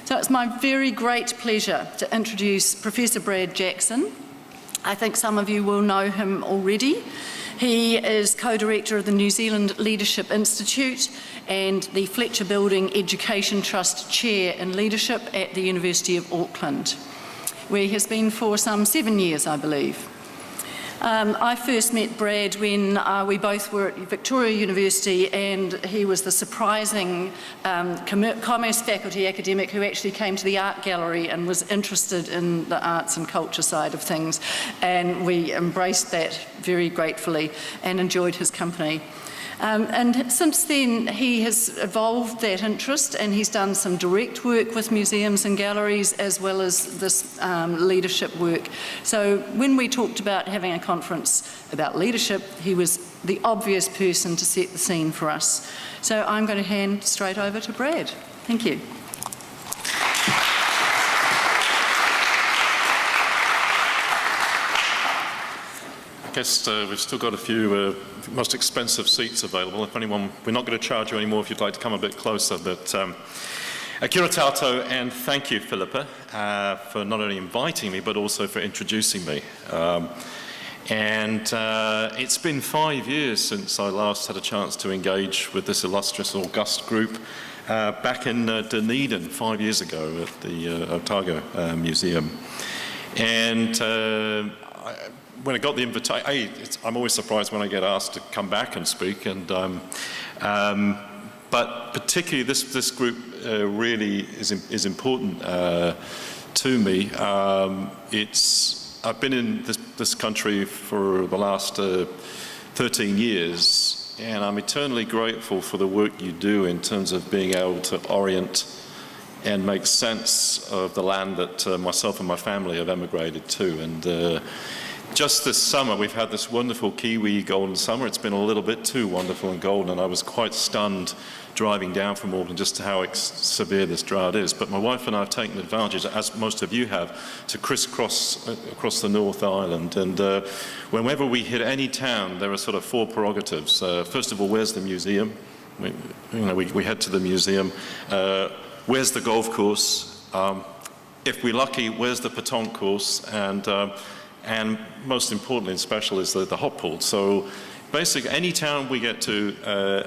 So it's my very great pleasure to introduce Professor Brad Jackson. I think some of you will know him already. He is co-director of the New Zealand Leadership Institute and the Fletcher Building Education Trust Chair in Leadership at the University of Auckland, where he has been for some 7 years, I believe. I first met Brad when we both were at Victoria University, and he was the surprising commerce faculty academic who actually came to the art gallery and was interested in the arts and culture side of things, and we embraced that very gratefully and enjoyed his company. And since then he has evolved that interest, and he's done some direct work with museums and galleries as well as this leadership work. So when we talked about having a conference about leadership, he was the obvious person to set the scene for us. So I'm going to hand straight over to Brad. Thank you. I guess we've still got a few most expensive seats available. If anyone, we're not going to charge you anymore if you'd like to come a bit closer. But kia tatou, and thank you, Philippa, for not only inviting me but also for introducing me. It's been 5 years since I last had a chance to engage with this illustrious, august group back in Dunedin 5 years ago at the Aotearoa Museum. And when I got the invitation, I'm always surprised when I get asked to come back and speak, and but particularly this group really is important to me. I've been in this country for the last 13 years, and I'm eternally grateful for the work you do in terms of being able to orient and make sense of the land that myself and my family have emigrated to. And just this summer, we've had this wonderful Kiwi golden summer. It's been a little bit too wonderful and golden, and I was quite stunned driving down from Auckland just how severe this drought is. But my wife and I have taken advantage, as most of you have, to crisscross across the North Island. And whenever we hit any town, there are sort of four prerogatives. First of all, where's the museum? We head to the museum. Where's the golf course? If we're lucky, where's the petanque course? And most importantly and special is the hot pool. So basically, any town we get to,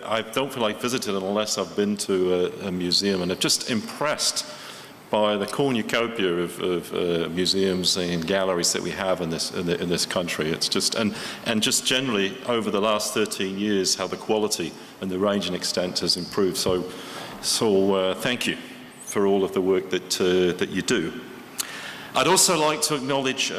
I don't feel like visited unless I've been to a museum, and I'm just impressed by the cornucopia of museums and galleries that we have in this country. It's just and just generally over the last 13 years, how the quality and the range and extent has improved. So thank you for all of the work that you do. I'd also like to acknowledge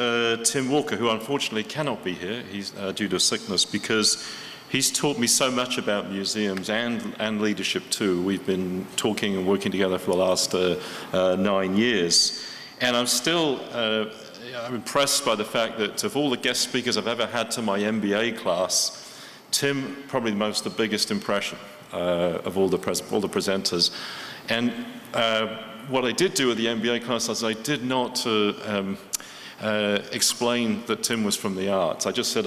Tim Walker, who unfortunately cannot be here. He's due to sickness, because he's taught me so much about museums and leadership too. We've been talking and working together for the last 9 years. And I'm still I'm impressed by the fact that of all the guest speakers I've ever had to my MBA class, Tim probably the biggest impression of all the presenters. And what I did do with the MBA class is I did not explain that Tim was from the arts. I just said,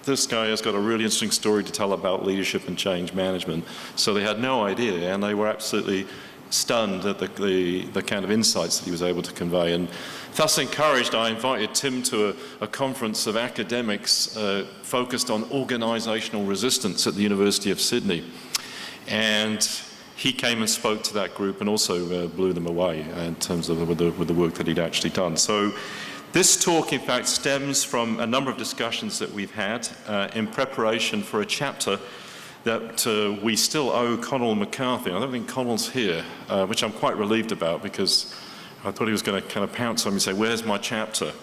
this guy has got a really interesting story to tell about leadership and change management. So they had no idea, and they were absolutely stunned at the kind of insights that he was able to convey. And thus encouraged, I invited Tim to a conference of academics focused on organisational resistance at the University of Sydney. And he came and spoke to that group and also blew them away in terms of with the work that he'd actually done. So this talk, in fact, stems from a number of discussions that we've had in preparation for a chapter that we still owe Connell McCarthy. I don't think Connell's here, which I'm quite relieved about, because I thought he was going to kind of pounce on me and say, where's my chapter?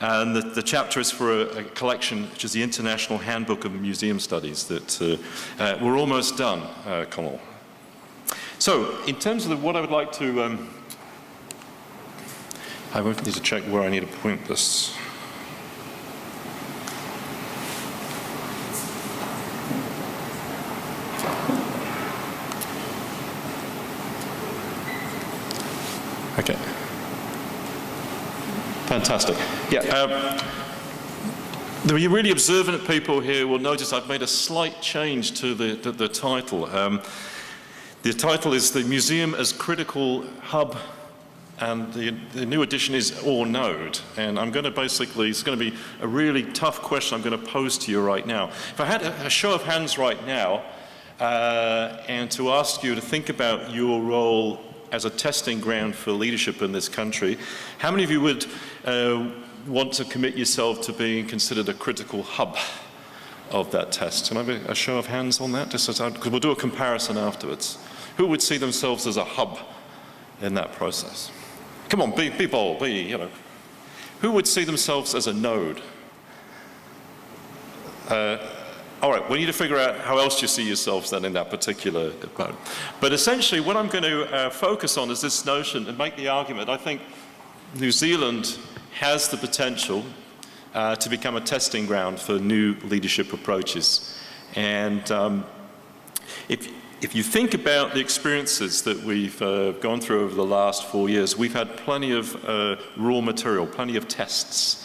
And the chapter is for a collection, which is the International Handbook of Museum Studies, that we're almost done, Connell. So, in terms of what I would like to, I won't need to check where I need to point this. Okay. Fantastic. Yeah. The really observant people here will notice I've made a slight change to the title. The title is "The Museum as Critical Hub And the new edition is or node. And I'm going to basically, it's going to be a really tough question I'm going to pose to you right now. If I had a show of hands right now, and to ask you to think about your role as a testing ground for leadership in this country, how many of you would want to commit yourself to being considered a critical hub of that test? Can I have a show of hands on that? Just because we'll do a comparison afterwards. Who would see themselves as a hub in that process? Come on, be bold, Who would see themselves as a node? All right, we need to figure out how else you see yourselves then in that particular mode. But essentially what I'm going to focus on is this notion and make the argument. I think New Zealand has the potential to become a testing ground for new leadership approaches. And if you think about the experiences that we've gone through over the last 4 years, we've had plenty of raw material, plenty of tests.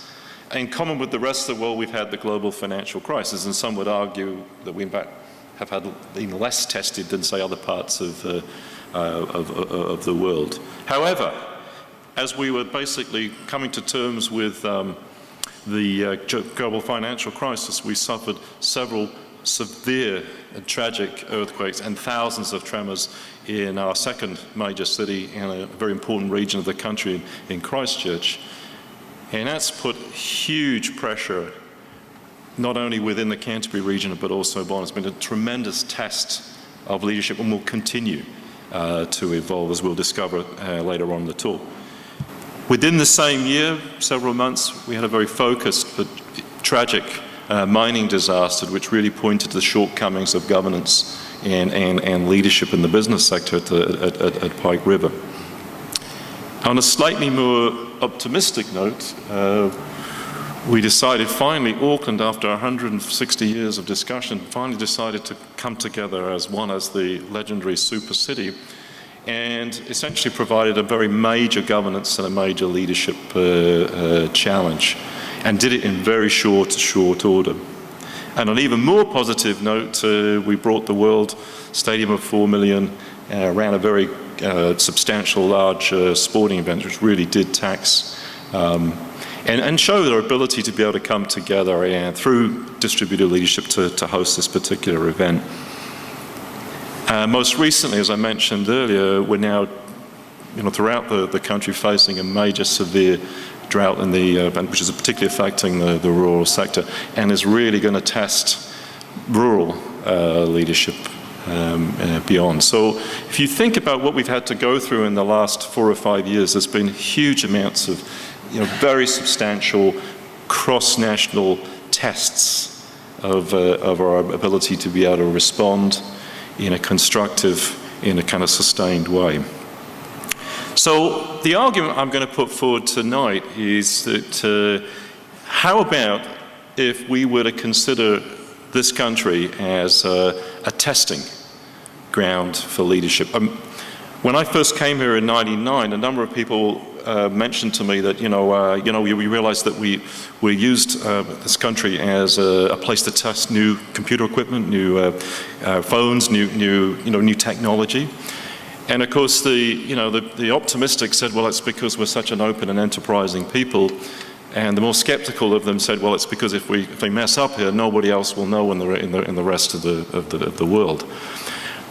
In common with the rest of the world, we've had the global financial crisis, and some would argue that we in fact have had been less tested than, say, other parts of the world. However, as we were basically coming to terms with the global financial crisis, we suffered several severe and tragic earthquakes and thousands of tremors in our second major city in a very important region of the country, in Christchurch. And that's put huge pressure, not only within the Canterbury region, but also beyond. It's been a tremendous test of leadership and will continue to evolve, as we'll discover later on in the talk. Within the same year, several months, we had a very focused but tragic mining disaster, which really pointed to the shortcomings of governance and leadership in the business sector at Pike River. On a slightly more optimistic note, we decided finally, Auckland, after 160 years of discussion, finally decided to come together as one, as the legendary super city, and essentially provided a very major governance and a major leadership challenge, and did it in very short order. And on an even more positive note, we brought the World Stadium of 4 million, ran a very substantial, large sporting event, which really did tax and show their ability to be able to come together and through distributed leadership to host this particular event. Most recently, as I mentioned earlier, we're now throughout the country facing a major severe drought in which is particularly affecting the rural sector, and is really going to test rural leadership beyond. So if you think about what we've had to go through in the last 4 or 5 years, there's been huge amounts of very substantial cross-national tests of our ability to be able to respond in a constructive, in a kind of sustained way. So the argument I'm going to put forward tonight is that how about if we were to consider this country as a testing ground for leadership? When I first came here in '99, a number of people mentioned to me that we realized that we used this country as a place to test new computer equipment, new phones, new technology. And of course, the optimistic said, well, it's because we're such an open and enterprising people. And the more skeptical of them said, well, it's because if they mess up here, nobody else will know in the rest of the world.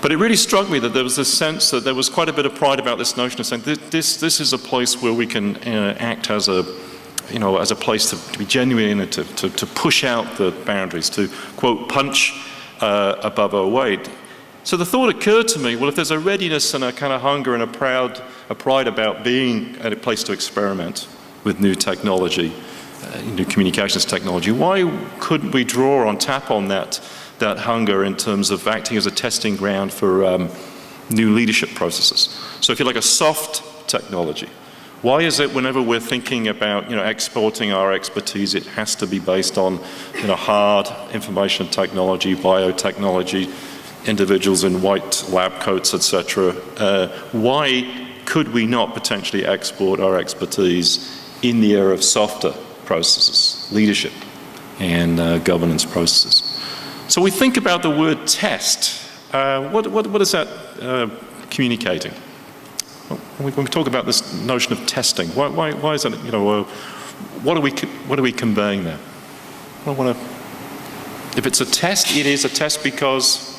But it really struck me that there was this sense that there was quite a bit of pride about this notion of saying this is a place where we can act as a place to be genuine and to push out the boundaries, to quote punch above our weight. So the thought occurred to me, well, if there's a readiness and a kind of hunger and a pride about being at a place to experiment with new technology, new communications technology, why couldn't we tap on that hunger in terms of acting as a testing ground for new leadership processes? So if you like, a soft technology. Why is it whenever we're thinking about exporting our expertise, it has to be based on hard information technology, biotechnology, individuals in white lab coats, etc. Why could we not potentially export our expertise in the area of softer processes, leadership and governance processes? So we think about the word test. What is that communicating? Well, when we talk about this notion of testing, why is it, what are we conveying there? If it's a test, it is a test because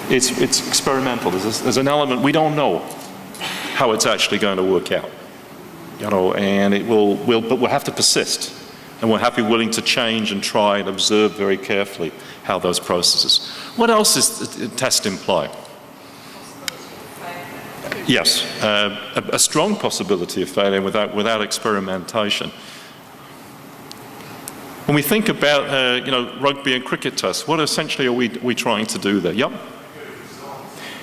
it's experimental. There's an element we don't know how it's actually going to work out, and but we'll have to persist, and we'll have to be willing to change and try and observe very carefully how those processes. What else does the test imply? Yes, a strong possibility of failure without experimentation. When we think about rugby and cricket tests, what essentially are we trying to do there? Yep.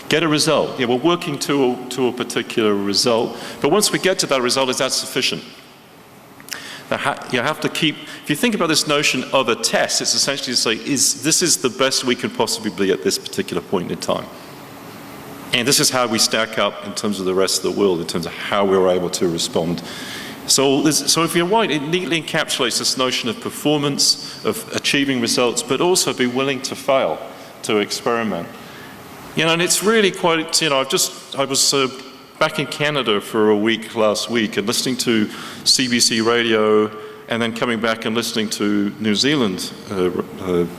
Get a result. Yeah, we're working to a particular result, but once we get to that result, is that sufficient? You have to keep. If you think about this notion of a test, it's essentially to say, this is the best we can possibly be at this particular point in time. And this is how we stack up in terms of the rest of the world, in terms of how we're able to respond. So if you're right, it neatly encapsulates this notion of performance, of achieving results, but also be willing to fail, to experiment. And it's really quite, I was back in Canada for a week last week and listening to CBC radio and then coming back and listening to New Zealand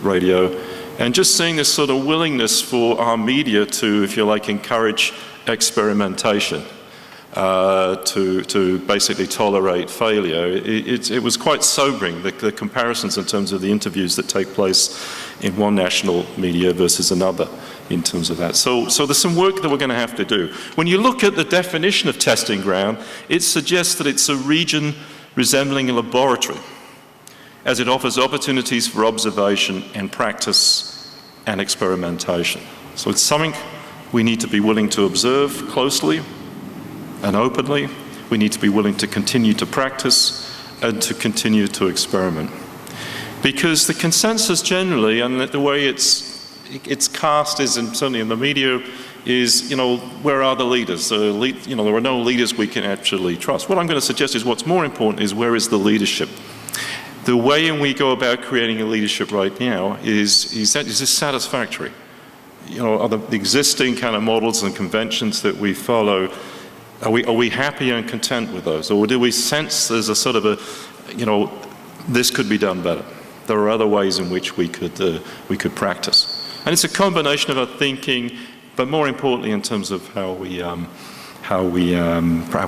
radio. And just seeing this sort of willingness for our media to, if you like, encourage experimentation, to basically tolerate failure, it was quite sobering, the comparisons in terms of the interviews that take place in one national media versus another in terms of that. So there's some work that we're going to have to do. When you look at the definition of testing ground, it suggests that it's a region resembling a laboratory, as it offers opportunities for observation and practice and experimentation. So it's something we need to be willing to observe closely and openly. We need to be willing to continue to practice and to continue to experiment. Because the consensus generally, and the way it's cast is, and certainly in the media, is, where are the leaders? There are no leaders we can actually trust. What I'm going to suggest is what's more important is where is the leadership? The way in we go about creating a leadership right now is this satisfactory? Are the existing kind of models and conventions that we follow, are we happy and content with those? Or do we sense there's a sort of this could be done better? There are other ways in which we could practice. And it's a combination of our thinking, but more importantly in terms of how we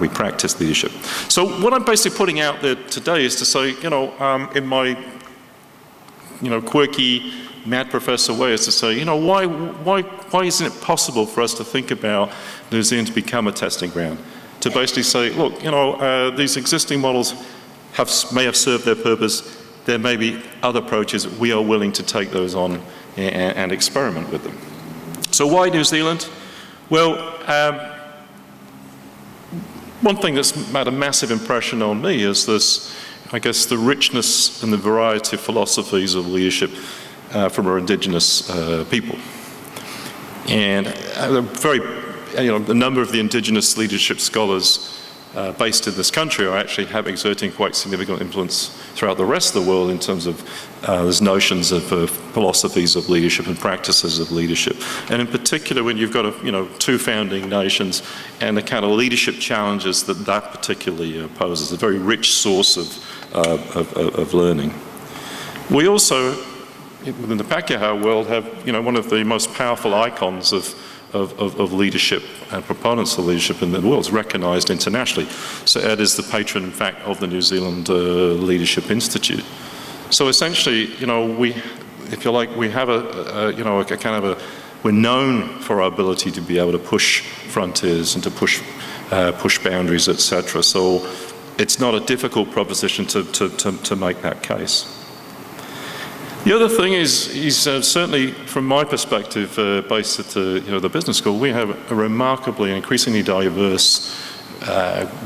practice leadership. So what I'm basically putting out there today is to say, in my, quirky, mad professor way, is to say, why isn't it possible for us to think about New Zealand to become a testing ground? To basically say, look, these existing models may have served their purpose. There may be other approaches. We are willing to take those on and experiment with them. So why New Zealand? Well, one thing that's made a massive impression on me is this, I guess, the richness and the variety of philosophies of leadership from our Indigenous people. And a number of the Indigenous leadership scholars based in this country are actually exerting quite significant influence throughout the rest of the world in terms of these notions of philosophies of leadership and practices of leadership. And in particular, when you've got two founding nations and the kind of leadership challenges that particularly poses, a very rich source of learning. We also, within the Pākehā world, have one of the most powerful icons of leadership and proponents of leadership in the world is recognised internationally. So Ed is the patron, in fact, of the New Zealand Leadership Institute. So essentially, if you like, we have we're known for our ability to be able to push frontiers and to push boundaries, etc. So it's not a difficult proposition to make that case. The other thing is certainly from my perspective, based at the business school, we have a remarkably and increasingly diverse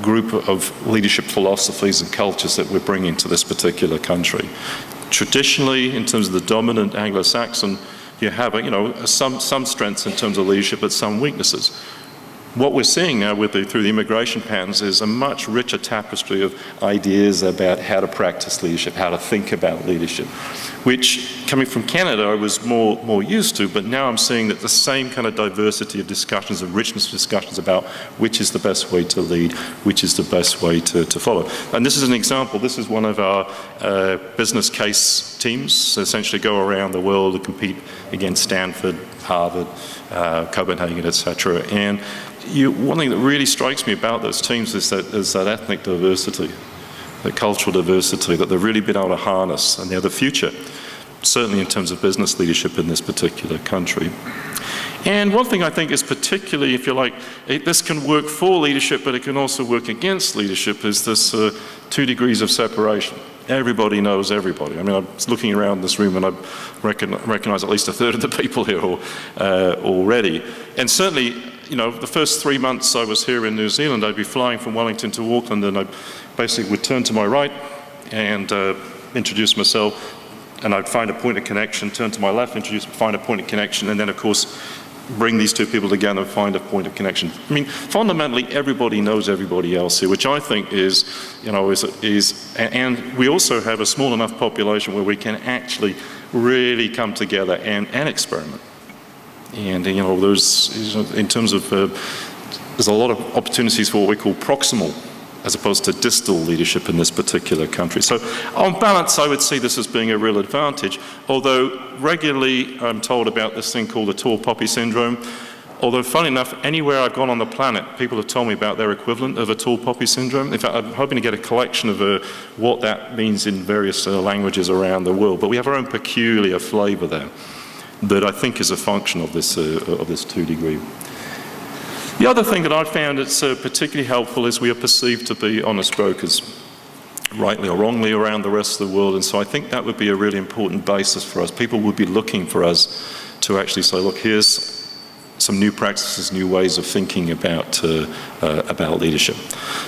group of leadership philosophies and cultures that we're bringing to this particular country. Traditionally, in terms of the dominant Anglo-Saxon, you have some strengths in terms of leadership, but some weaknesses. what we're seeing now through the immigration patterns is a much richer tapestry of ideas about how to practice leadership, how to think about leadership, which, coming from Canada, I was more used to, but now I'm seeing that the same kind of diversity of discussions, of richness of discussions about which is the best way to lead, which is the best way to follow. And this is an example. This is one of our business case teams, essentially go around the world to compete against Stanford, Harvard, Copenhagen, etc. And one thing that really strikes me about those teams is that ethnic diversity, the cultural diversity that they've really been able to harness, and they're the future, certainly in terms of business leadership in this particular country. And one thing I think is particularly, if you like, this can work for leadership, but it can also work against leadership, is this 2 degrees of separation. Everybody knows everybody. I mean, I was looking around this room and I recognize at least a third of the people here already. And certainly, you know, the first 3 months I was here in New Zealand, I'd be flying from Wellington to Auckland, and I basically would turn to my right and introduce myself, and I'd find a point of connection, turn to my left, find a point of connection, and then of course bring these two people together and find a point of connection. I mean, fundamentally, everybody knows everybody else here, which I think is, you know, and we also have a small enough population where we can actually really come together and experiment. And, you know, in terms of, there's a lot of opportunities for what we call proximal as opposed to distal leadership in this particular country. So on balance, I would see this as being a real advantage, although regularly I'm told about this thing called the tall poppy syndrome. Although, funny enough, anywhere I've gone on the planet, people have told me about their equivalent of a tall poppy syndrome. In fact, I'm hoping to get a collection of what that means in various languages around the world. But we have our own peculiar flavour there that I think is a function of this 2 degree. The other thing that I found that's particularly helpful is we are perceived to be honest brokers, rightly or wrongly, around the rest of the world. And so I think that would be a really important basis for us. People would be looking for us to actually say, look, here's some new practices, new ways of thinking about leadership.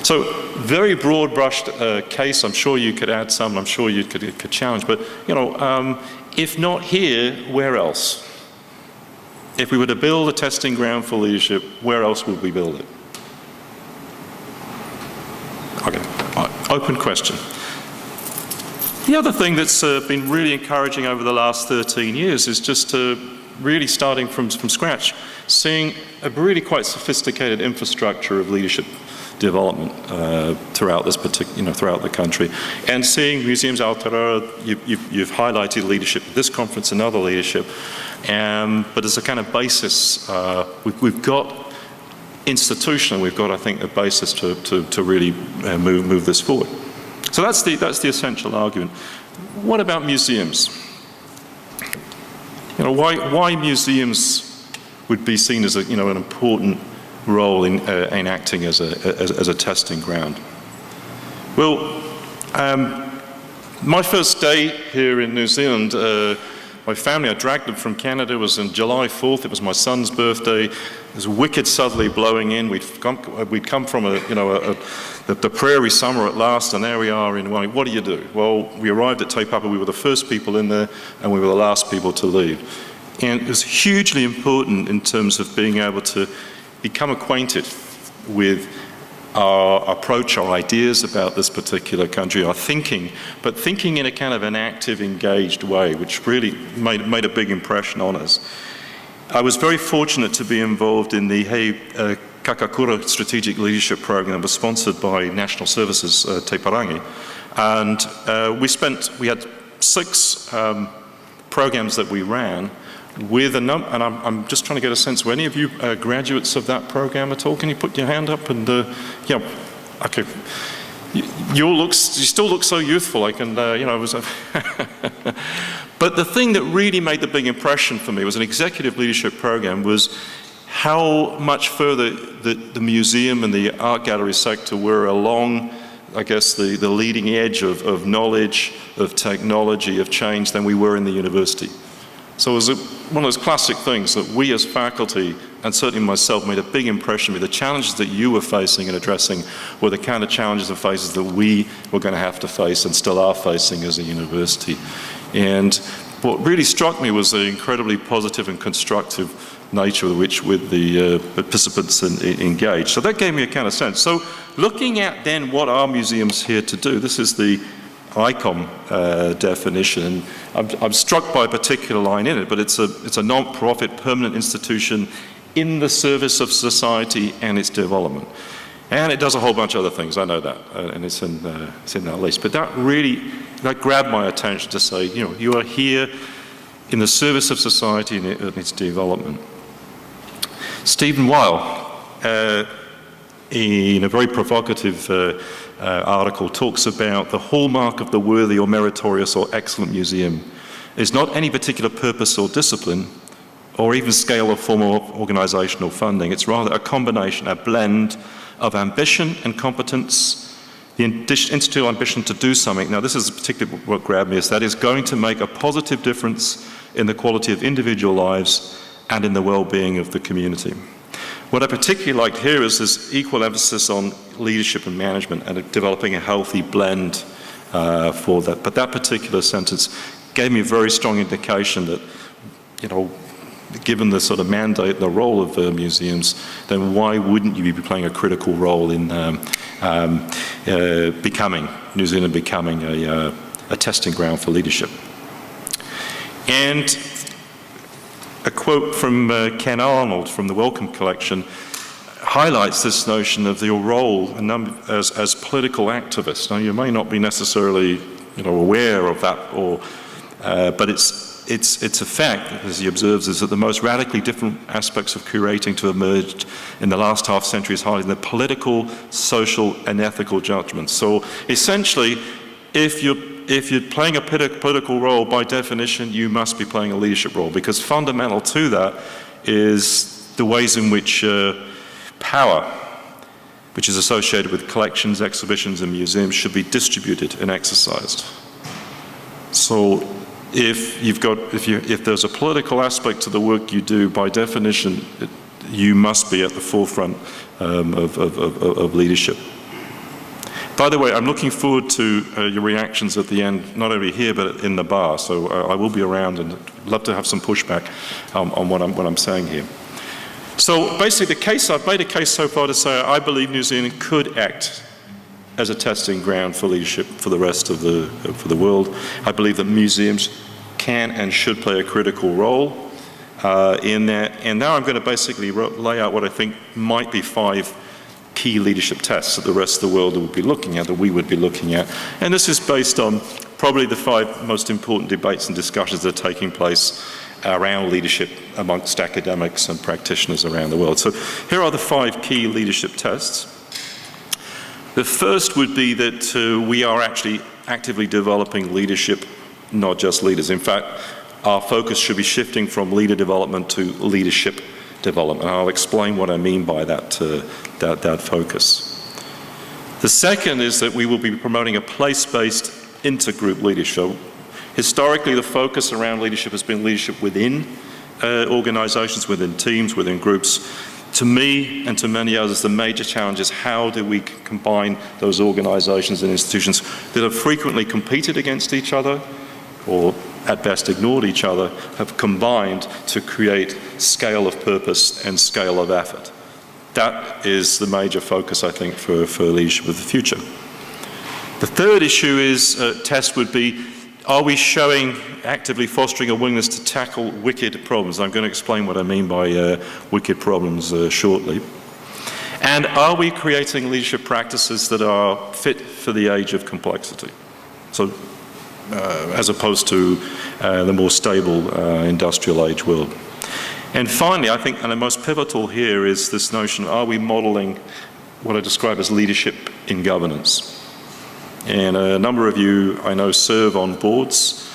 So very broad brushed case. I'm sure you could add some, I'm sure you could challenge, but you know, if not here, where else? If we were to build a testing ground for leadership, where else would we build it? Okay, open question. The other thing that's been really encouraging over the last 13 years is just really starting from scratch, seeing a really quite sophisticated infrastructure of leadership development throughout this particular, throughout the country, and seeing museums. Aotearoa, you've highlighted leadership at this conference and other leadership, but as a kind of basis, we've got institutional. We've got, I think, a basis to really move this forward. So that's the essential argument. What about museums? You know, why museums would be seen as an important role in acting as a testing ground? Well, my first day here in New Zealand, my family, I dragged them from Canada. It was on July 4th. It was my son's birthday. It was wicked southerly blowing in. We'd come from the prairie summer at last, and there we are in Wellington. What do you do? Well, we arrived at Te Papa. We were the first people in there, and we were the last people to leave. And it was hugely important in terms of being able to become acquainted with our approach, our ideas about this particular country, our thinking, but thinking in a kind of an active, engaged way, which really made a big impression on us. I was very fortunate to be involved in the He Kakakura Strategic Leadership Program that was sponsored by National Services Te Parangi. And we had 6 programs that we ran, with a number, and I'm just trying to get a sense, were any of you graduates of that program at all? Can you put your hand up? And yeah, okay. You still look so youthful. I can, it was. But the thing that really made the big impression for me was an executive leadership program, was how much further the museum and the art gallery sector were along, I guess, the leading edge of knowledge, of technology, of change than we were in the university. So it was one of those classic things that we as faculty, and certainly myself, made a big impression on me. The challenges that you were facing and addressing were the kind of challenges and phases that we were going to have to face and still are facing as a university. And what really struck me was the incredibly positive and constructive nature with the participants engaged. So that gave me a kind of sense. So looking at then what are museums here to do, this is the ICOM definition. I'm struck by a particular line in it, but it's a non-profit permanent institution in the service of society and its development. And it does a whole bunch of other things, I know that, and it's in that list. But that grabbed my attention to say, you are here in the service of society and its development. Stephen Weil, in a very provocative article, talks about the hallmark of the worthy or meritorious or excellent museum is not any particular purpose or discipline, or even scale of form or organizational funding. It's rather a combination, a blend of ambition and competence, the institutional ambition to do something. Now, this is particularly what grabbed me, is that is going to make a positive difference in the quality of individual lives and in the well-being of the community. What I particularly liked here is this equal emphasis on leadership and management and developing a healthy blend for that. But that particular sentence gave me a very strong indication that, given the sort of mandate, the role of museums, then why wouldn't you be playing a critical role in New Zealand becoming a testing ground for leadership? And a quote from Ken Arnold from the Wellcome Collection highlights this notion of your role as political activists. Now, you may not be necessarily aware of that, but it's a fact, as he observes, is that the most radically different aspects of curating to emerged in the last half century is highlighting the political, social, and ethical judgments. So essentially, if you're playing a political role, by definition, you must be playing a leadership role, because fundamental to that is the ways in which power, which is associated with collections, exhibitions, and museums, should be distributed and exercised. So if there's a political aspect to the work you do, by definition, you must be at the forefront of leadership. By the way, I'm looking forward to your reactions at the end, not only here but in the bar. So I will be around and love to have some pushback on what I'm saying here. So basically, I've made a case so far to say I believe New Zealand could act as a testing ground for leadership for the rest of the world. I believe that museums can and should play a critical role in that. And now I'm going to basically lay out what I think might be 5 key leadership tests that the rest of the world would be looking at, that we would be looking at. And this is based on probably the 5 most important debates and discussions that are taking place around leadership amongst academics and practitioners around the world. So here are the 5 key leadership tests. The first would be that we are actually actively developing leadership, not just leaders. In fact, our focus should be shifting from leader development to leadership development. I'll explain what I mean by that focus. The second is that we will be promoting a place-based intergroup leadership. Historically, the focus around leadership has been leadership within organizations, within teams, within groups. To me and to many others, the major challenge is how do we combine those organizations and institutions that have frequently competed against each other, or at best ignored each other, have combined to create scale of purpose and scale of effort. That is the major focus, I think, for leadership of the future. The third issue test would be, are we actively fostering a willingness to tackle wicked problems? I'm going to explain what I mean by wicked problems shortly. And are we creating leadership practices that are fit for the age of complexity? So, as opposed to the more stable industrial age world. And finally, I think, and the most pivotal here is this notion, are we modeling what I describe as leadership in governance? And a number of you, I know, serve on boards,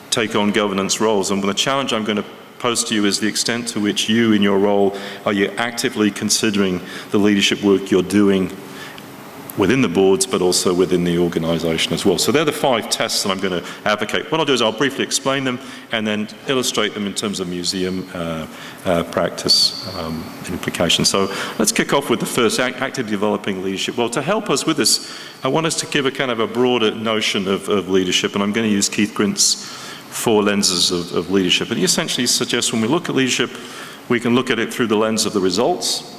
take on governance roles. And the challenge I'm going to pose to you is the extent to which you, in your role, are you actively considering the leadership work you're doing within the boards, but also within the organisation as well. So they're the 5 tests that I'm going to advocate. What I'll do is I'll briefly explain them and then illustrate them in terms of museum practice implications. So let's kick off with the first, actively developing leadership. Well, to help us with this, I want us to give a kind of a broader notion of leadership, and I'm going to use Keith Grint's 4 lenses of leadership. And he essentially suggests when we look at leadership, We can look at it through the lens of the results.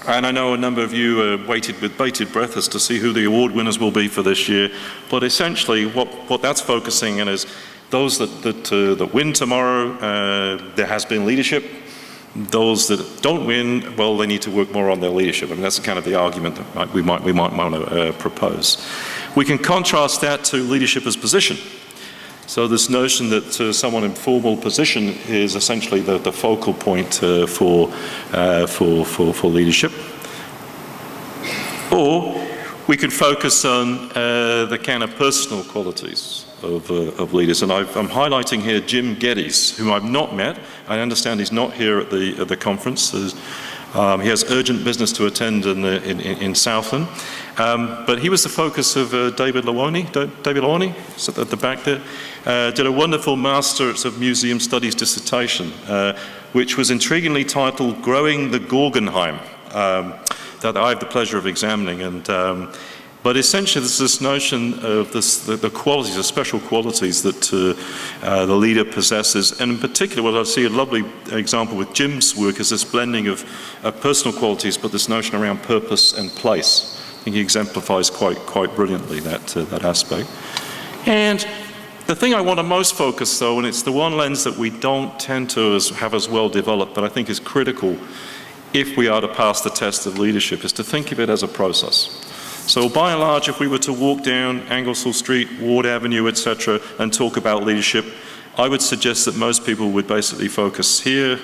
And I know a number of you waited with bated breath as to see who the award winners will be for this year. But essentially, what that's focusing on is those that win tomorrow, there has been leadership. Those that don't win, well, they need to work more on their leadership. I mean, that's kind of the argument that we might want to propose. We can contrast that to leadership as position. So this notion that someone in formal position is essentially the focal point for leadership. Or we could focus on the kind of personal qualities of leaders. And I'm highlighting here Jim Geddes, whom I've not met. I understand he's not here at the conference. He has urgent business to attend in Southland. But he was the focus of David Lawoni. David Lawoni is at the back there. Did a wonderful Masters of Museum Studies dissertation, which was intriguingly titled Growing the Guggenheim, that I have the pleasure of examining. But essentially, there's this notion of the qualities, the special qualities that the leader possesses. And in particular, what I see a lovely example with Jim's work is this blending of personal qualities, but this notion around purpose and place. I think he exemplifies quite brilliantly that aspect. And the thing I want to most focus, though, and it's the one lens that we don't tend to have as well developed, but I think is critical if we are to pass the test of leadership, is to think of it as a process. So by and large, if we were to walk down Anglesall Street, Ward Avenue, etc., and talk about leadership, I would suggest that most people would basically focus here,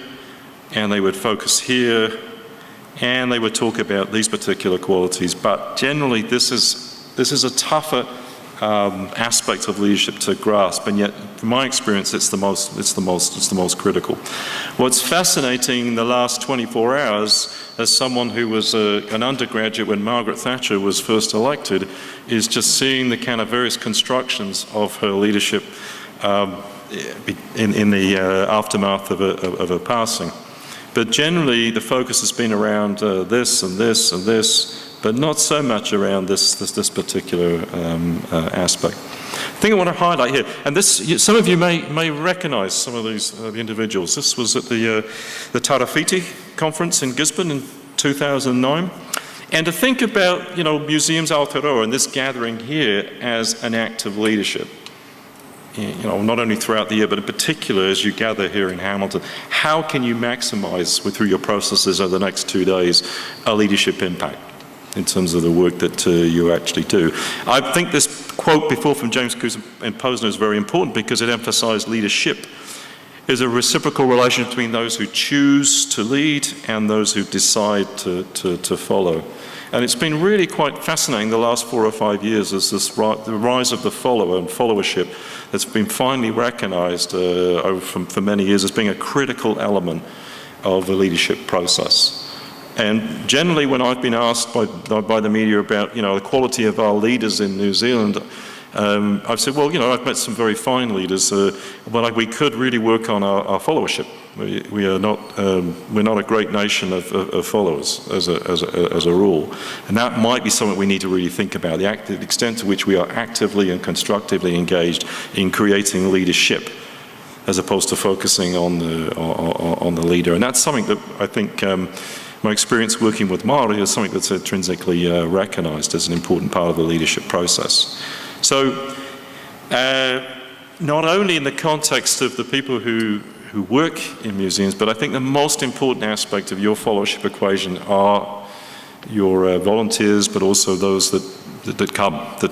and they would focus here, and they would talk about these particular qualities. But generally, this is a tougher aspect of leadership to grasp, and yet, from my experience, it's the most critical. What's fascinating in the last 24 hours, as someone who was an undergraduate when Margaret Thatcher was first elected, is just seeing the kind of various constructions of her leadership in the aftermath of her passing. But generally, the focus has been around this and this and this, but not so much around this particular aspect. The thing I want to highlight here, and this, some of you may recognize some of these individuals. This was at the Tarawhiti conference in Gisborne in 2009. And to think about, museums Aotearoa and this gathering here as an act of leadership. Not only throughout the year, but in particular as you gather here in Hamilton, how can you maximize through your processes over the next 2 days a leadership impact in terms of the work that you actually do? I think this quote before from James Coosa and Posner is very important because it emphasized leadership is a reciprocal relation between those who choose to lead and those who decide to follow. And it's been really quite fascinating the last 4 or 5 years as the rise of the follower and followership that's been finally recognized for many years as being a critical element of the leadership process. And generally when I've been asked by the media about the quality of our leaders in New Zealand, I've said, well, I've met some very fine leaders, but we could really work on our followership. We're not a great nation of followers as a rule, and that might be something we need to really think about: the extent to which we are actively and constructively engaged in creating leadership, as opposed to focusing on the leader. And that's something that I think my experience working with Māori is something that's intrinsically recognised as an important part of the leadership process. So, not only in the context of the people who work in museums, but I think the most important aspect of your followership equation are your volunteers, but also those that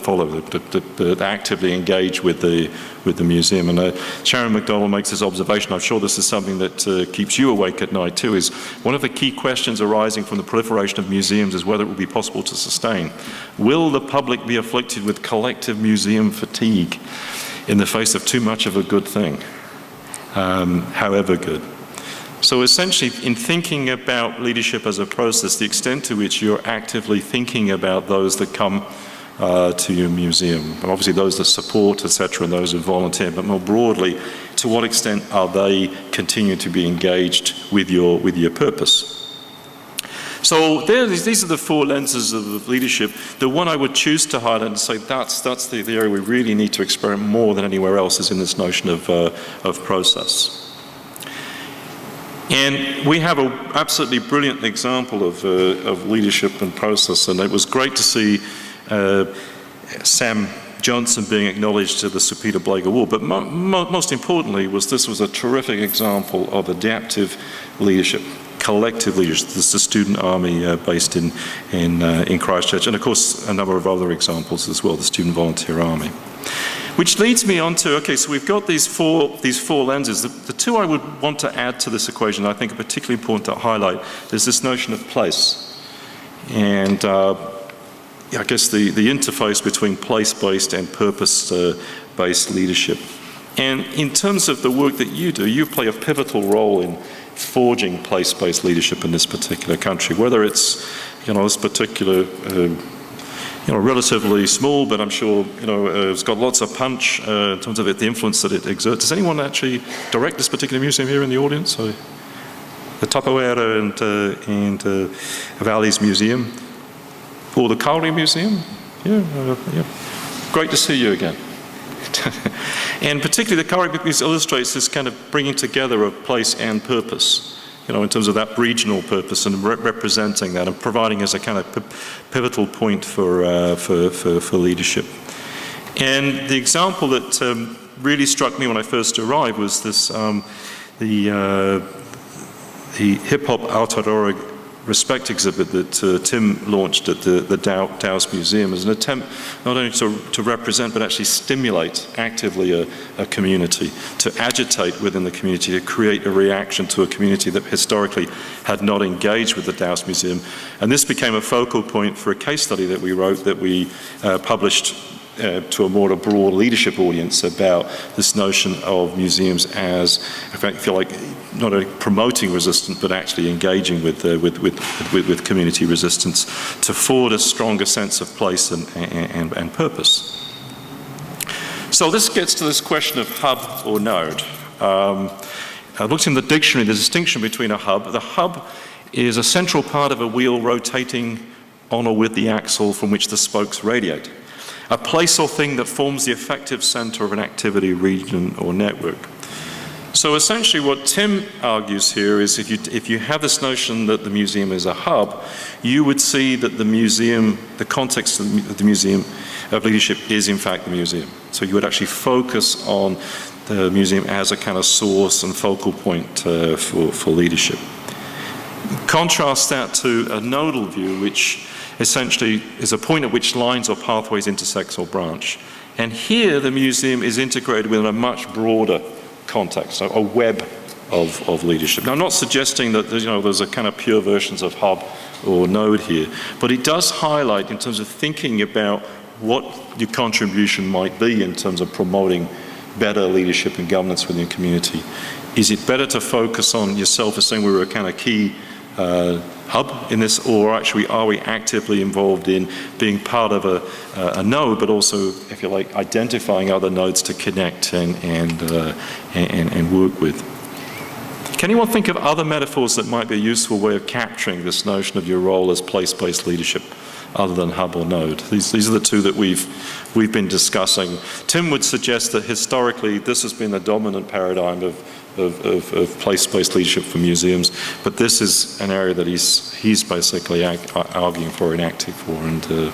follow, that actively engage with the museum. And Sharon McDonald makes this observation. I'm sure this is something that keeps you awake at night too. Is one of the key questions arising from the proliferation of museums is whether it will be possible to sustain. Will the public be afflicted with collective museum fatigue in the face of too much of a good thing, however good? So essentially, in thinking about leadership as a process, the extent to which you're actively thinking about those that come to your museum, and obviously those that support, etc., and those who volunteer, but more broadly, to what extent are they continuing to be engaged with your purpose? So these are the 4 lenses of leadership. The one I would choose to highlight and say that's the area we really need to experiment more than anywhere else is in this notion of process. And we have an absolutely brilliant example of leadership and process, and it was great to see Sam Johnson being acknowledged to the Sir Peter Blake Award. But most importantly, this was a terrific example of adaptive leadership, collective leadership. This is the student army based in Christchurch, and of course a number of other examples as well, the student volunteer army. Which leads me on to, okay, so we've got these four lenses. The two I would want to add to this equation, I think are particularly important to highlight, is this notion of place. And I guess the interface between place-based and purpose-based leadership. And in terms of the work that you do, you play a pivotal role in forging place-based leadership in this particular country, whether it's, this particular relatively small, but I'm sure, it's got lots of punch in terms of the influence that it exerts. Does anyone actually direct this particular museum here in the audience? So, the Tapaoeara and Valleys Museum, or the Kauri Museum? Yeah. Great to see you again. And particularly the Kauri Museum illustrates this kind of bringing together of place and purpose, in terms of that regional purpose and representing that and providing as a kind of pivotal point for leadership. And the example that really struck me when I first arrived was this, the hip-hop Aotearoa Respect exhibit that Tim launched at the Dow's Museum as an attempt not only to represent but actually stimulate actively a community, to agitate within the community, to create a reaction to a community that historically had not engaged with the Dow's Museum. And this became a focal point for a case study that we wrote, that we published to a more broad leadership audience about this notion of museums as, in fact, feel like not only promoting resistance but actually engaging with community resistance to forward a stronger sense of place and purpose. So this gets to this question of hub or node. I looked in the dictionary, the distinction between a hub. The hub is a central part of a wheel rotating on or with the axle from which the spokes radiate. A place or thing that forms the effective center of an activity, region, or network. So essentially what Tim argues here is if you have this notion that the museum is a hub, you would see that the museum, the context of the museum of leadership is in fact the museum. So you would actually focus on the museum as a kind of source and focal point for leadership. Contrast that to a nodal view, which essentially is a point at which lines or pathways intersect or branch. And here the museum is integrated within a much broader context, a web of leadership. Now I'm not suggesting that there's a kind of pure versions of hub or node here, but it does highlight in terms of thinking about what your contribution might be in terms of promoting better leadership and governance within your community. Is it better to focus on yourself as saying we're a kind of key hub in this, or actually are we actively involved in being part of a node, but also, if you like, identifying other nodes to connect and work with? Can anyone think of other metaphors that might be a useful way of capturing this notion of your role as place-based leadership, other than hub or node? These are the two that we've been discussing. Tim would suggest that historically this has been the dominant paradigm of place-based leadership for museums, but this is an area that he's basically arguing for and acting for. And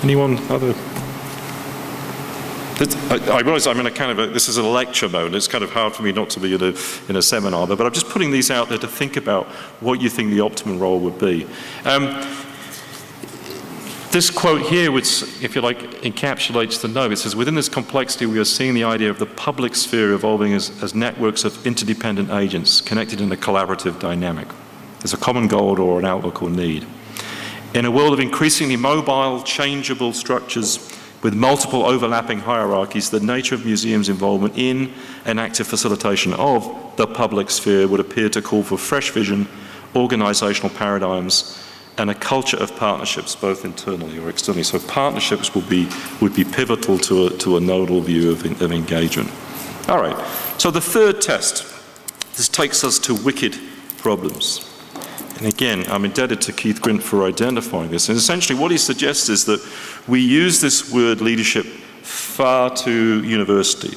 anyone other? I realize I'm in a kind of this is a lecture mode. It's kind of hard for me not to be in a seminar, but I'm just putting these out there to think about what you think the optimum role would be. This quote here, which, if you like, encapsulates the note. It says, within this complexity, we are seeing the idea of the public sphere evolving as networks of interdependent agents connected in a collaborative dynamic. There's a common goal or an outlook or need. In a world of increasingly mobile, changeable structures with multiple overlapping hierarchies, the nature of museums' involvement in and active facilitation of the public sphere would appear to call for fresh vision, organizational paradigms, and a culture of partnerships, both internally or externally. So partnerships would be pivotal to a nodal view of engagement. All right, so the third test, this takes us to wicked problems. And again, I'm indebted to Keith Grint for identifying this. And essentially what he suggests is that we use this word leadership far too universally.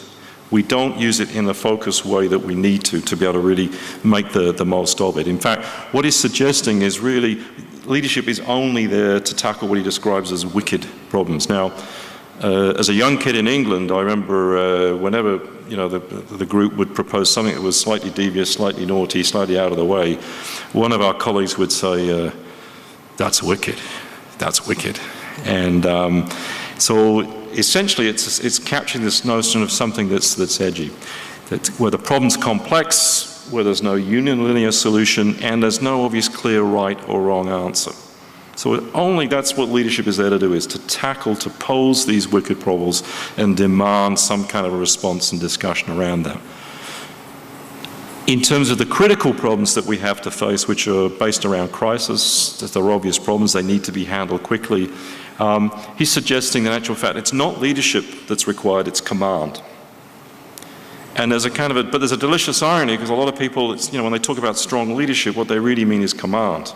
We don't use it in the focused way that we need to be able to really make the most of it. In fact, what he's suggesting is really leadership is only there to tackle what he describes as wicked problems. Now, as a young kid in England, I remember whenever the group would propose something that was slightly devious, slightly naughty, slightly out of the way, one of our colleagues would say, "That's wicked. That's wicked." And so essentially, it's capturing this notion of something that's edgy, where the problem's complex, where there's no union-linear solution, and there's no obvious clear right or wrong answer. So that's what leadership is there to do, is to tackle, to pose these wicked problems and demand some kind of a response and discussion around them. In terms of the critical problems that we have to face, which are based around crisis, they're obvious problems, they need to be handled quickly. He's suggesting that in actual fact, it's not leadership that's required, it's command. And there's there's a delicious irony, because a lot of people, when they talk about strong leadership, what they really mean is command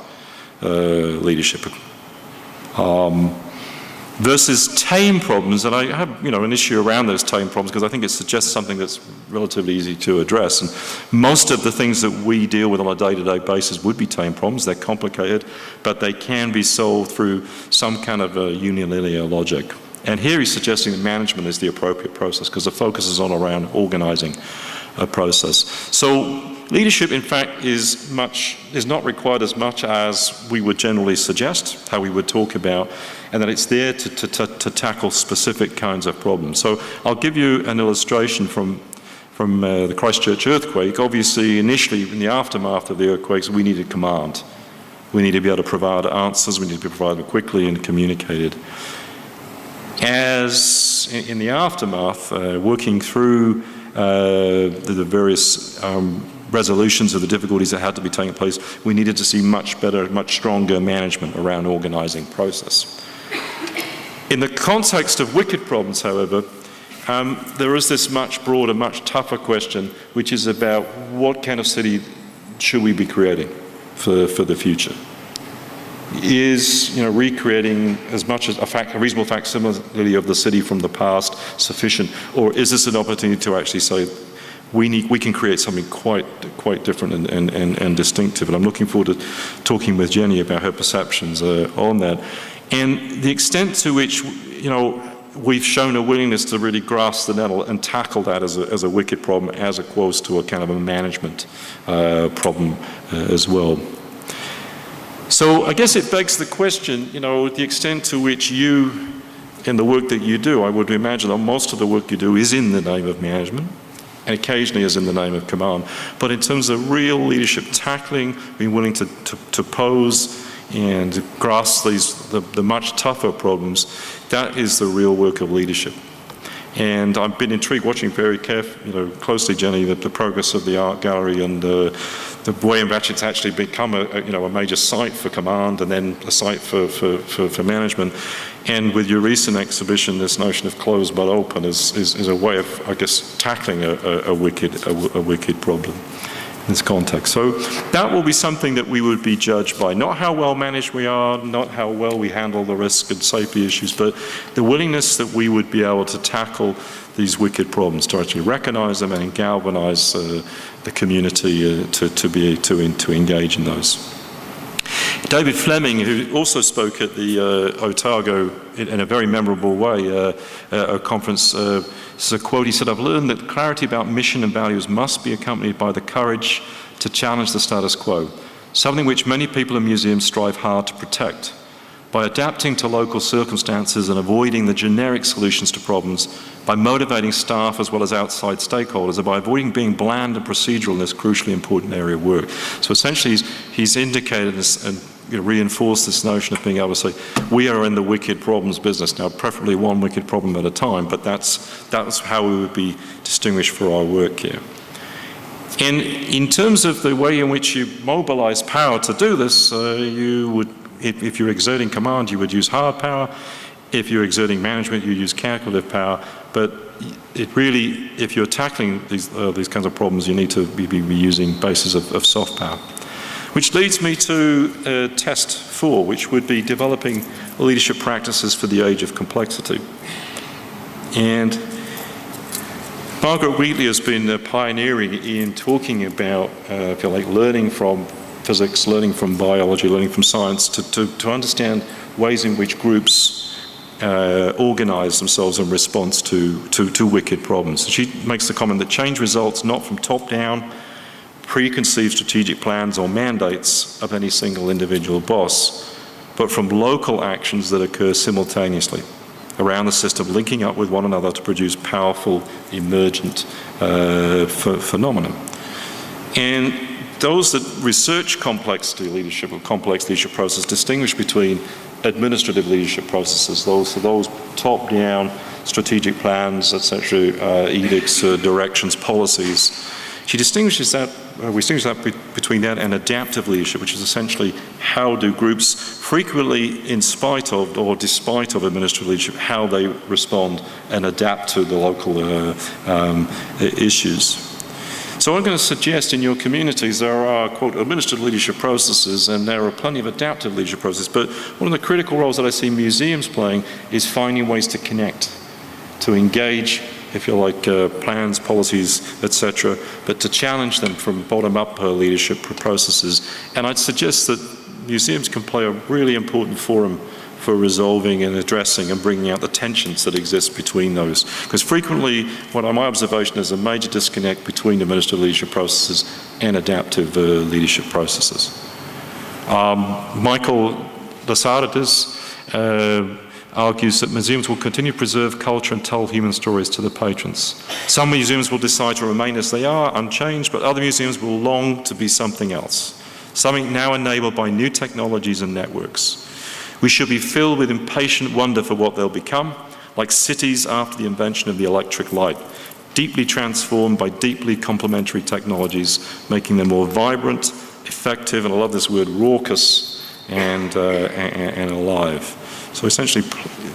leadership. Versus tame problems, and I have an issue around those tame problems because I think it suggests something that's relatively easy to address. And most of the things that we deal with on a day-to-day basis would be tame problems. They're complicated, but they can be solved through some kind of a union-linear logic. And here he's suggesting that management is the appropriate process because the focus is around organising a process. So leadership, in fact, is not required as much as we would generally suggest, how we would talk about, and that it's there to tackle specific kinds of problems. So I'll give you an illustration from the Christchurch earthquake. Obviously, initially, in the aftermath of the earthquakes, we needed command. We need to be able to provide answers. We need to be provided quickly and communicated. As in the aftermath, working through the various resolutions of the difficulties that had to be taking place, we needed to see much better, much stronger management around organising process. In the context of wicked problems, however, there is this much broader, much tougher question, which is about what kind of city should we be creating for the future? Is recreating as much as a reasonable facsimile of the city from the past sufficient, or is this an opportunity to actually say we can create something quite different and distinctive? And I'm looking forward to talking with Jenny about her perceptions on that, and the extent to which we've shown a willingness to really grasp the nettle and tackle that as a wicked problem, as opposed to a kind of a management problem as well. So I guess it begs the question, the extent to which you, in the work that you do, I would imagine that most of the work you do is in the name of management, and occasionally is in the name of command. But in terms of real leadership, tackling, being willing to pose and grasp the much tougher problems, that is the real work of leadership. And I've been intrigued, watching very closely, Jenny, the progress of the art gallery and the way in which it's actually become a major site for command and then a site for management. And with your recent exhibition, this notion of closed but open is a way of, I guess, tackling a wicked problem in this context. So that will be something that we would be judged by, not how well managed we are, not how well we handle the risk and safety issues, but the willingness that we would be able to tackle these wicked problems, to actually recognise them and galvanise the community to engage in those. David Fleming, who also spoke at the Otago in a very memorable way, a conference, this is a quote. He said, "I've learned that clarity about mission and values must be accompanied by the courage to challenge the status quo, something which many people in museums strive hard to protect. By adapting to local circumstances and avoiding the generic solutions to problems, by motivating staff as well as outside stakeholders, and by avoiding being bland and procedural in this crucially important area of work." So essentially he's indicated this and reinforced this notion of being able to say, we are in the wicked problems business. Now, preferably one wicked problem at a time, but that's how we would be distinguished for our work here. And in terms of the way in which you mobilize power to do this, you would, if you're exerting command, you would use hard power. If you're exerting management, you use calculative power. But it really, if you're tackling these kinds of problems, you need to be using bases of soft power. Which leads me to test 4, which would be developing leadership practices for the age of complexity. And Margaret Wheatley has been pioneering in talking about, if you like, learning from physics, learning from biology, learning from science, to understand ways in which groups organize themselves in response to wicked problems. She makes the comment that change results not from top-down, preconceived strategic plans or mandates of any single individual boss, but from local actions that occur simultaneously around the system, linking up with one another to produce powerful, emergent phenomena. And those that research complex leadership or complex leadership processes distinguish between administrative leadership processes, those top-down strategic plans, etc., edicts, directions, policies. She distinguishes that, between that and adaptive leadership, which is essentially how do groups frequently, in spite of or despite of administrative leadership, how they respond and adapt to the local issues. So I'm going to suggest in your communities there are, quote, administrative leadership processes, and there are plenty of adaptive leadership processes, but one of the critical roles that I see museums playing is finding ways to connect, to engage, if you like, plans, policies, etc., but to challenge them from bottom-up leadership processes. And I'd suggest that museums can play a really important forum for resolving and addressing and bringing out the tensions that exist between those. Because frequently, my observation is a major disconnect between administrative leadership processes and adaptive leadership processes. Michael Lasardis argues that museums will continue to preserve culture and tell human stories to the patrons. Some museums will decide to remain as they are, unchanged, but other museums will long to be something else, something now enabled by new technologies and networks. We should be filled with impatient wonder for what they'll become, like cities after the invention of the electric light, deeply transformed by deeply complementary technologies, making them more vibrant, effective, and I love this word, raucous, and alive. So essentially,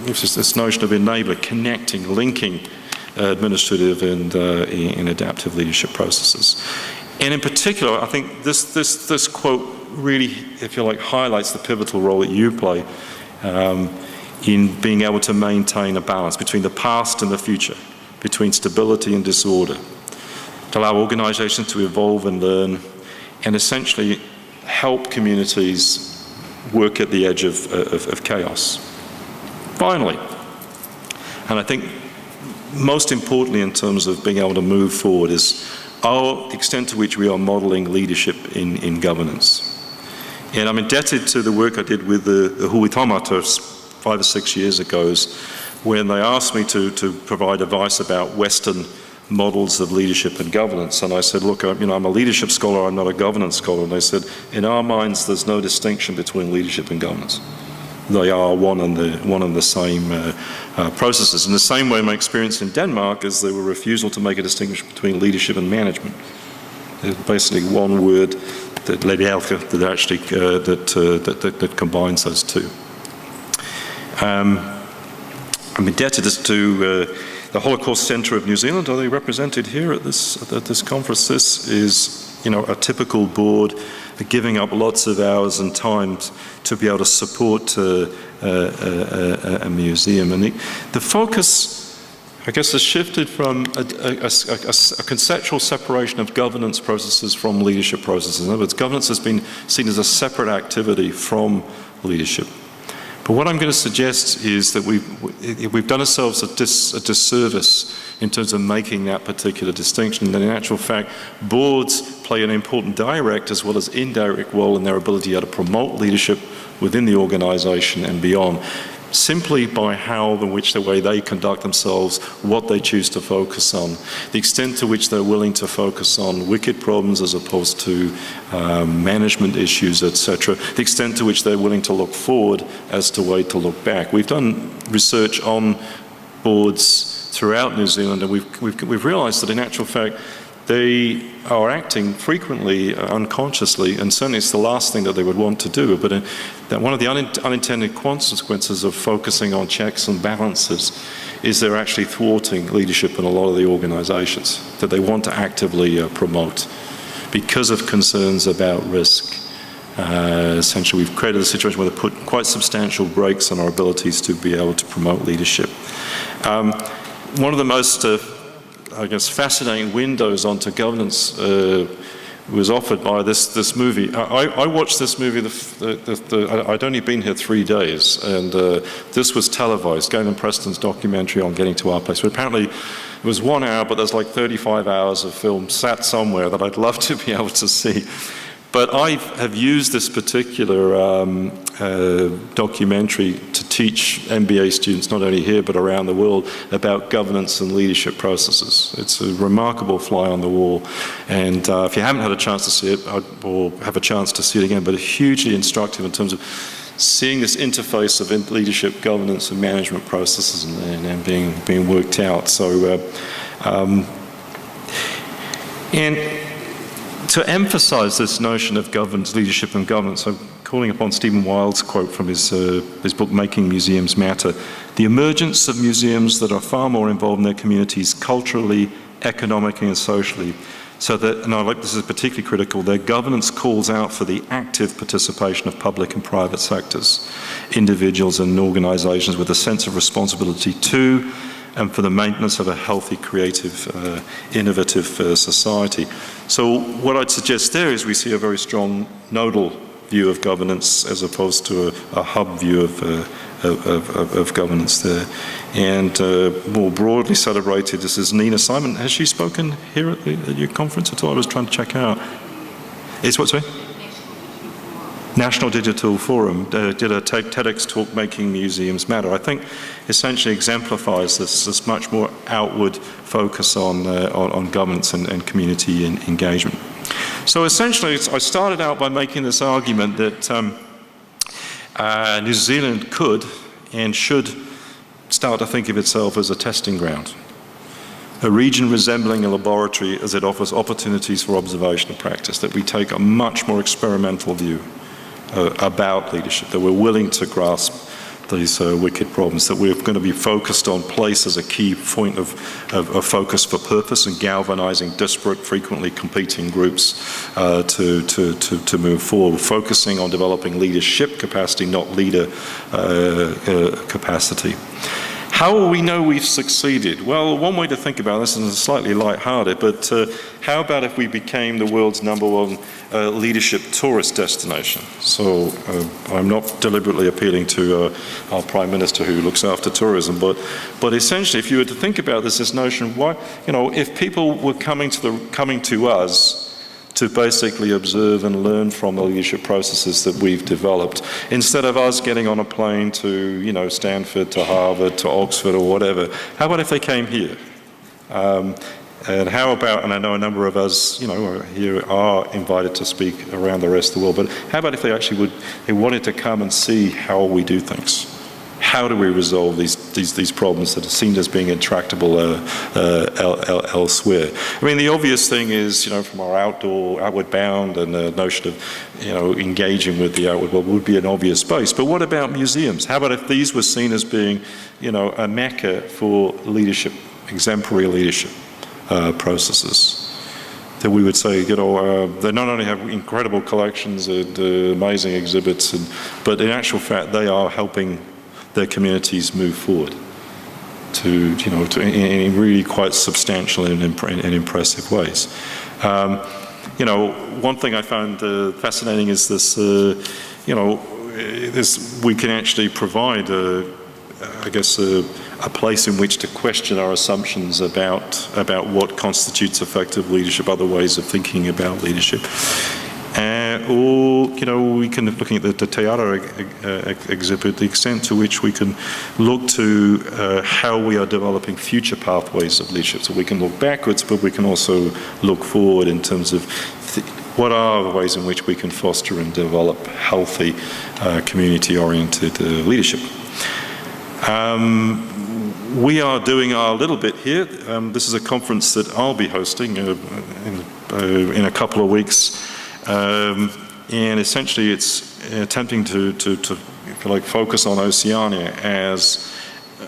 this notion of enabler, connecting, linking administrative and adaptive leadership processes. And in particular, I think this quote really, if you like, highlights the pivotal role that you play in being able to maintain a balance between the past and the future, between stability and disorder, to allow organizations to evolve and learn, and essentially help communities work at the edge of chaos. Finally, and I think most importantly in terms of being able to move forward, is the extent to which we are modeling leadership in governance. And I'm indebted to the work I did with the Hui Taumatas 5 or 6 years ago, when they asked me to provide advice about Western models of leadership and governance. And I said, look, I'm a leadership scholar, I'm not a governance scholar. And they said, in our minds, there's no distinction between leadership and governance. They are one and the same processes. In the same way, my experience in Denmark is there were refusal to make a distinction between leadership and management. There's basically one word, that lederke, that actually that combines those two. I'm indebted to the Holocaust Centre of New Zealand. Are they represented here at this conference? This is, a typical board giving up lots of hours and time to be able to support a museum. And the focus, I guess, has shifted from a conceptual separation of governance processes from leadership processes. In other words, governance has been seen as a separate activity from leadership. But what I'm going to suggest is that we've done ourselves a disservice in terms of making that particular distinction. And in actual fact, boards play an important direct as well as indirect role in their ability to promote leadership within the organization and beyond, simply by the way they conduct themselves, what they choose to focus on, the extent to which they're willing to focus on wicked problems as opposed to management issues, etc., the extent to which they're willing to look forward as to way to look back. We've done research on boards throughout New Zealand, and we've realized that in actual fact they are acting frequently unconsciously, and certainly it's the last thing that they would want to do. But that one of the unintended consequences of focusing on checks and balances is they're actually thwarting leadership in a lot of the organizations that they want to actively promote because of concerns about risk. Essentially, we've created a situation where they put quite substantial brakes on our abilities to be able to promote leadership. One of the most I guess, fascinating windows onto governance was offered by this movie. I watched this movie, I'd only been here 3 days, and this was televised, Galen Preston's documentary on Getting to Our Place. But apparently it was 1 hour, but there's like 35 hours of film sat somewhere that I'd love to be able to see. But I have used this particular documentary to teach MBA students, not only here but around the world, about governance and leadership processes. It's a remarkable fly on the wall. And if you haven't had a chance to see it, or have a chance to see it again, but hugely instructive in terms of seeing this interface of leadership, governance, and management processes and being worked out. So, and to emphasize this notion of governance, leadership and governance, I'm calling upon Stephen Wilde's quote from his book, Making Museums Matter. The emergence of museums that are far more involved in their communities culturally, economically and socially, so that, and I like this is particularly critical, their governance calls out for the active participation of public and private sectors, individuals and organizations with a sense of responsibility to and for the maintenance of a healthy, creative, innovative society. So what I'd suggest there is we see a very strong nodal view of governance as opposed to a hub view of governance there. And more broadly celebrated, this is Nina Simon. Has she spoken here at your conference at all? I was trying to check out. It's what, sorry? National Digital Forum did a TEDx talk, Making Museums Matter. I think essentially exemplifies this much more outward focus on governance and community engagement. So essentially, I started out by making this argument that New Zealand could and should start to think of itself as a testing ground, a region resembling a laboratory as it offers opportunities for observation and practice, that we take a much more experimental view about leadership, that we're willing to grasp these wicked problems, that we're going to be focused on place as a key point of focus for purpose and galvanizing disparate, frequently competing groups to move forward, focusing on developing leadership capacity, not leader capacity. How will we know we've succeeded? Well, one way to think about this, and it's slightly light-hearted, but how about if we became the world's #1 leadership tourist destination? So I'm not deliberately appealing to our Prime Minister who looks after tourism, but essentially, if you were to think about this notion, why, if people were coming to us to basically observe and learn from the leadership processes that we've developed, instead of us getting on a plane to, Stanford, to Harvard, to Oxford or whatever, how about if they came here? And how about, and I know a number of us, here are invited to speak around the rest of the world, but how about if they wanted to come and see how we do things? How do we resolve these problems that are seen as being intractable elsewhere? I mean, the obvious thing is, from our outward bound and the notion of, engaging with the outward world would be an obvious space. But what about museums? How about if these were seen as being, a mecca for leadership, exemplary leadership processes? That we would say, they not only have incredible collections and amazing exhibits, but in actual fact, they are helping their communities move forward in really quite substantial and impressive ways. One thing I found fascinating is this, we can actually provide, a place in which to question our assumptions about what constitutes effective leadership, other ways of thinking about leadership. Or, we can, looking at the Te Ara exhibit, the extent to which we can look to how we are developing future pathways of leadership. So we can look backwards, but we can also look forward in terms of what are the ways in which we can foster and develop healthy, community-oriented leadership. We are doing our little bit here. This is a conference that I'll be hosting in a couple of weeks. And essentially it's attempting to focus on Oceania as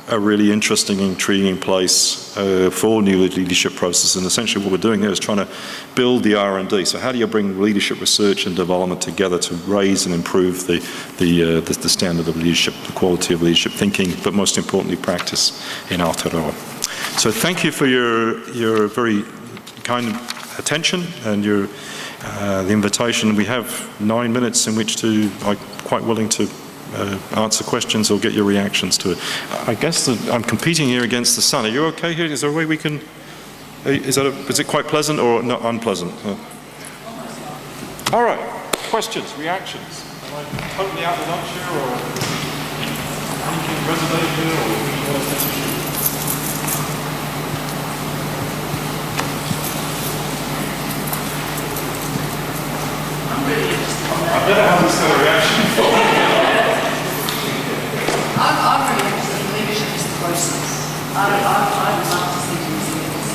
a really interesting, intriguing place for new leadership processes. And essentially what we're doing there is trying to build the R&D. So how do you bring leadership research and development together to raise and improve the standard of leadership, the quality of leadership thinking, but most importantly practice in Aotearoa. So thank you for your very kind attention and your the invitation. We have 9 minutes in which to, I'm quite willing to answer questions or get your reactions to it. I guess that I'm competing here against the sun. Are you okay here? Is there a way we can, is it quite pleasant or not unpleasant? All right, questions, reactions. Am I totally out of lunch here or anything resonated here or? I better have this kind of reaction. I'm really interested in leadership as the process. I would love to see museums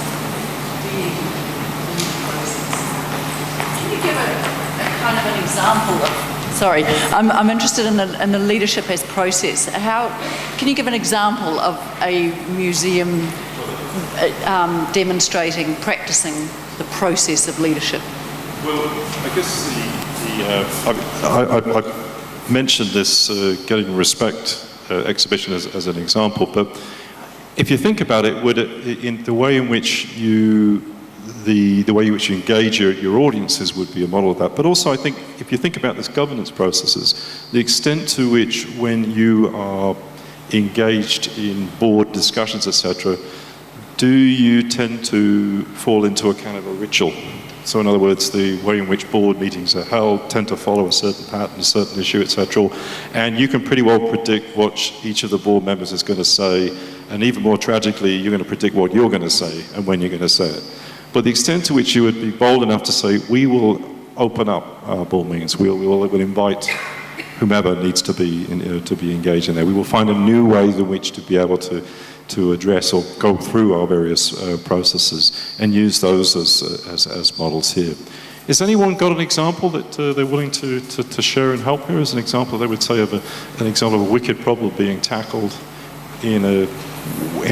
being in the process. Can you give a kind of an example of, sorry, I'm interested in the leadership as process. Can you give an example of a museum demonstrating, practicing the process of leadership? Well, I guess I mentioned this Getting Respect exhibition as an example, but if you think about it, in the way in which the way in which you engage your audiences would be a model of that. But also, I think if you think about this governance processes, the extent to which when you are engaged in board discussions, etc., do you tend to fall into a kind of a ritual? So in other words, the way in which board meetings are held tend to follow a certain pattern, a certain issue, etc. And you can pretty well predict what each of the board members is going to say, and even more tragically, you're going to predict what you're going to say and when you're going to say it. But the extent to which you would be bold enough to say, we will open up our board meetings, we'll invite whomever needs to be engaged in there. We will find a new way in which to be able to address or go through our various processes and use those as models here. Has anyone got an example that they're willing to share and help here as an example? They would say of an example of a wicked problem being tackled in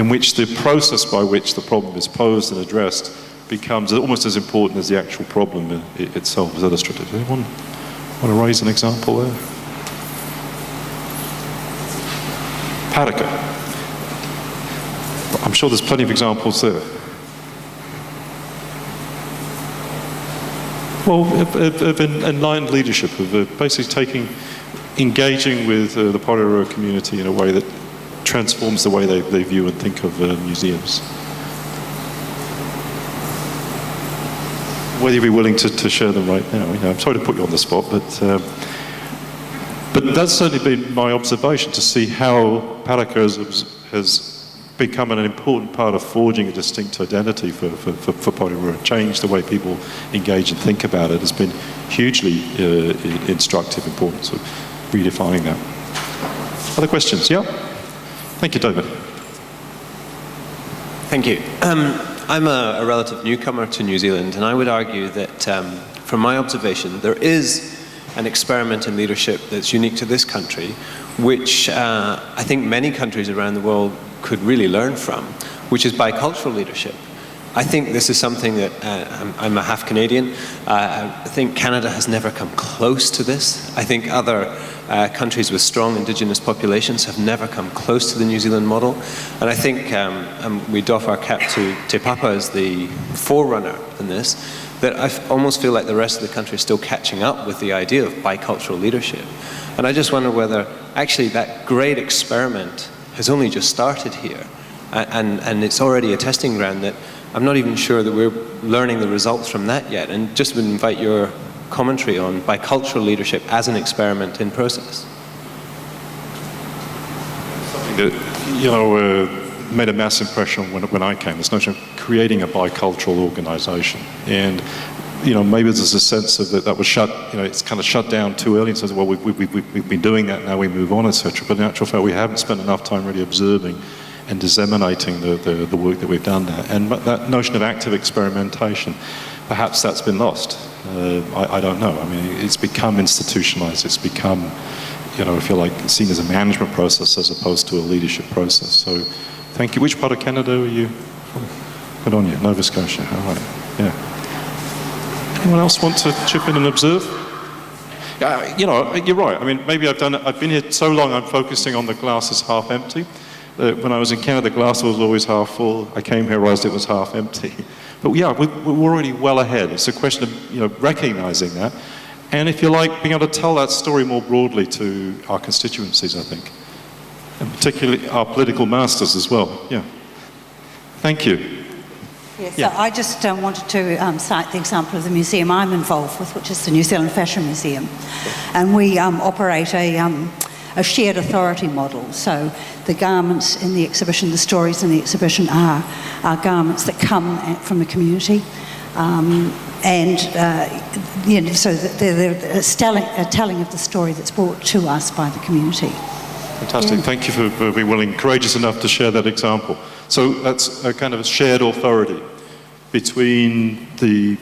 which the process by which the problem is posed and addressed becomes almost as important as the actual problem itself is illustrative. Does anyone want to raise an example there? Paraka. I'm sure there's plenty of examples there. Well, of enlightened leadership, of basically engaging with the Aotearoa community in a way that transforms the way they view and think of museums. Whether you'd be willing to share them right now, I'm sorry to put you on the spot, but that's certainly been my observation, to see how Paraka has become an important part of forging a distinct identity for Aotearoa, change the way people engage and think about it has been hugely instructive, important, so redefining that. Other questions? Yeah? Thank you, David. Thank you. I'm a relative newcomer to New Zealand, and I would argue that from my observation, there is an experiment in leadership that's unique to this country, which I think many countries around the world could really learn from, which is bicultural leadership. I think this is something that, I'm a half Canadian, I think Canada has never come close to this. I think other countries with strong Indigenous populations have never come close to the New Zealand model. And I think we doff our cap to Te Papa as the forerunner in this, that I almost feel like the rest of the country is still catching up with the idea of bicultural leadership. And I just wonder whether actually that great experiment has only just started here, and it's already a testing ground that I'm not even sure that we're learning the results from that yet, and just would invite your commentary on bicultural leadership as an experiment in process. Something that, made a mass impression when I came, this notion of creating a bicultural organisation. And maybe there's a sense of that was shut, it's kind of shut down too early and says, well, we've been doing that, now we move on, etc. But in actual fact, we haven't spent enough time really observing and disseminating the work that we've done there. And that notion of active experimentation, perhaps that's been lost. I don't know. I mean, it's become institutionalized. It's become, if you like, seen as a management process as opposed to a leadership process. So thank you. Which part of Canada are you from? Good on you. Nova Scotia. All right. Yeah. Anyone else want to chip in and observe? You're right. I mean, maybe I've been here so long I'm focusing on the glass as half empty. When I was in Canada, the glass was always half full. I came here, realized it was half empty. But yeah, we're already well ahead. It's a question of recognizing that. And if you like, being able to tell that story more broadly to our constituencies, I think. And particularly our political masters as well. Yeah. Thank you. Yes, so I just wanted to cite the example of the museum I'm involved with, which is the New Zealand Fashion Museum. And we operate a shared authority model. So the garments in the exhibition, the stories in the exhibition are garments that come from the community. So they're a telling of the story that's brought to us by the community. Fantastic. Yeah. Thank you for being willing, courageous enough to share that example. So that's a kind of a shared authority between the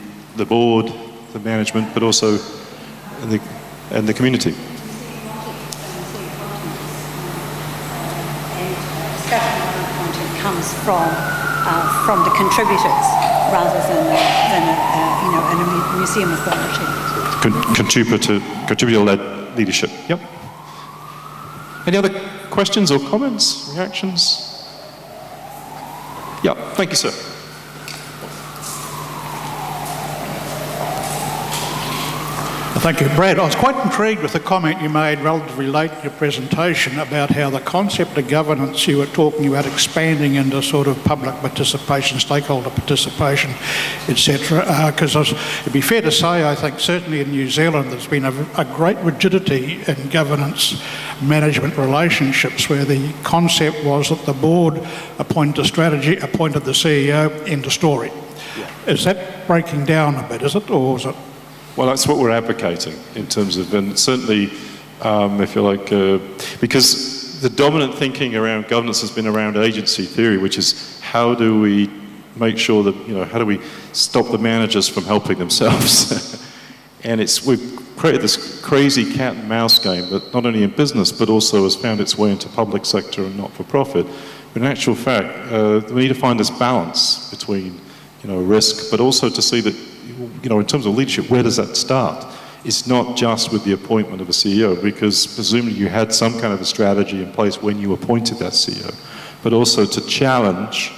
board, the management, but also the community. Discussion on content comes from the contributors rather than a museum authority. Contributor-led leadership. Yep. Any other questions or comments, reactions? Yeah, thank you, sir. Thank you. Brad, I was quite intrigued with the comment you made relatively late in your presentation about how the concept of governance, you were talking about expanding into sort of public participation, stakeholder participation, etc. Because it'd be fair to say, I think certainly in New Zealand there's been a great rigidity in governance management relationships where the concept was that the board appointed a strategy, appointed the CEO, end of story. Yeah. Is that breaking down a bit, is it, or is it? Well, that's what we're advocating in terms of, and certainly, if you like, because the dominant thinking around governance has been around agency theory, which is how do we make sure that, how do we stop the managers from helping themselves? And we've created this crazy cat and mouse game that not only in business, but also has found its way into public sector and not-for-profit. But in actual fact, we need to find this balance between, risk, but also to see that, in terms of leadership, where does that start? It's not just with the appointment of a CEO, because presumably you had some kind of a strategy in place when you appointed that CEO, but also to challenge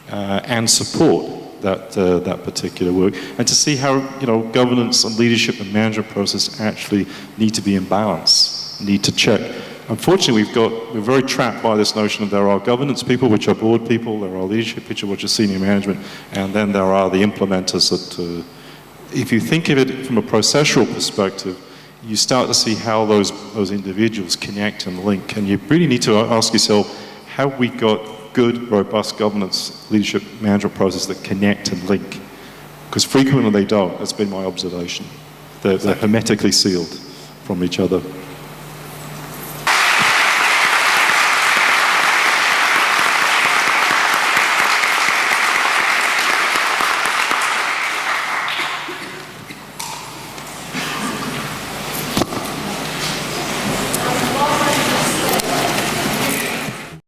and support that particular work, and to see how governance and leadership and management process actually need to be in balance, need to check. Unfortunately, we're very trapped by this notion of there are governance people, which are board people, there are leadership people, which are senior management, and then there are the implementers that, if you think of it from a processual perspective, you start to see how those individuals connect and link, and you really need to ask yourself, have we got good, robust governance, leadership, management processes that connect and link? Because frequently they don't. That's been my observation. They're hermetically sealed from each other.